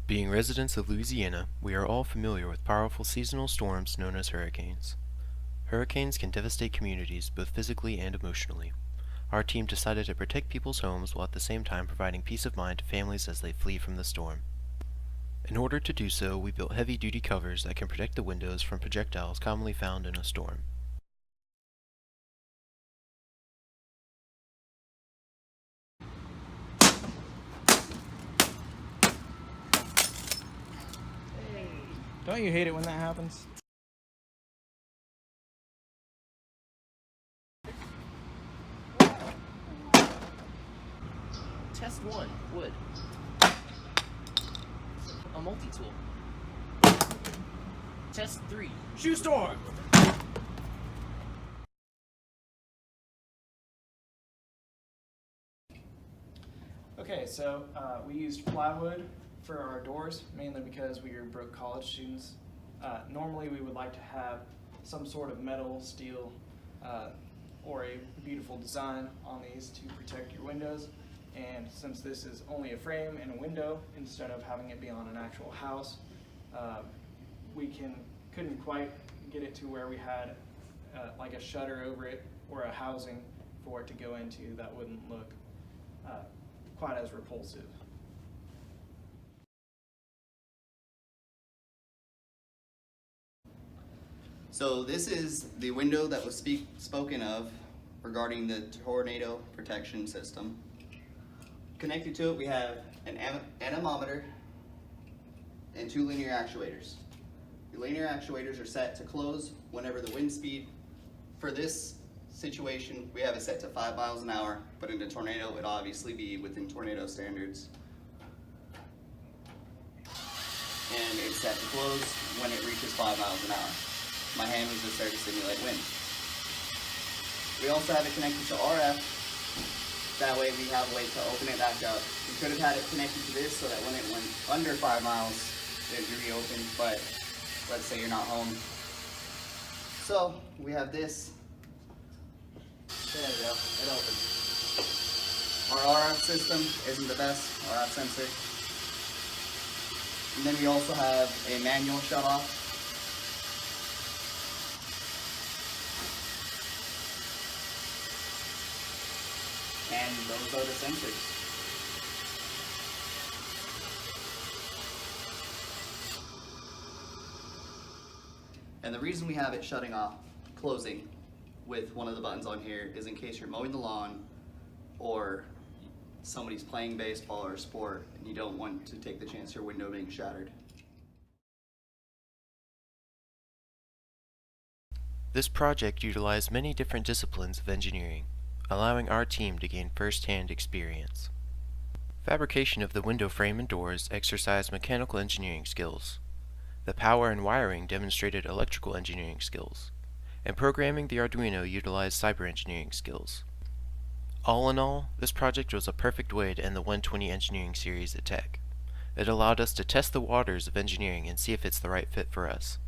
Being residents of Louisiana, we are all familiar with powerful seasonal storms known as hurricanes. Hurricanes can devastate communities both physically and emotionally. Our team decided to protect people's homes while at the same time providing peace of mind to families as they flee from the storm. In order to do so, we built heavy-duty covers that can protect the windows from projectiles commonly found in a storm. Don't you hate it when that happens? Test 1, wood. A multi-tool. Test 3, shoe storm! Okay, so we used plywood for our doors, mainly because we are broke college students. Normally we would like to have some sort of metal, steel, or a beautiful design on these to protect your windows. And since this is only a frame and a window, instead of having it be on an actual house, we couldn't quite get it to where we had like a shutter over it or a housing for it to go into that wouldn't look quite as repulsive. So this is the window that was spoken of regarding the tornado protection system. Connected to it we have an anemometer and 2 linear actuators. The linear actuators are set to close whenever the wind speed, for this situation we have it set to 5 miles an hour, but in a tornado it would obviously be within tornado standards. And it's set to close when it reaches 5 miles an hour. My hand was just there to simulate wind. We also have it connected to RF. That way we have a way to open it back up. We could have had it connected to this so that when it went under 5 miles, it would reopen, but let's say you're not home. So we have this. There we go, it opens. Our RF system isn't the best, RF sensor. And then we also have a manual shut off. And those are the sensors. And the reason we have it shutting off, closing with one of the buttons on here is in case you're mowing the lawn or somebody's playing baseball or a sport and you don't want to take the chance of your window being shattered. This project utilized many different disciplines of engineering, allowing our team to gain first-hand experience. Fabrication of the window frame and doors exercised mechanical engineering skills. The power and wiring demonstrated electrical engineering skills, and programming the Arduino utilized cyber engineering skills. All in all, this project was a perfect way to end the 120 engineering series at Tech. It allowed us to test the waters of engineering and see if it's the right fit for us.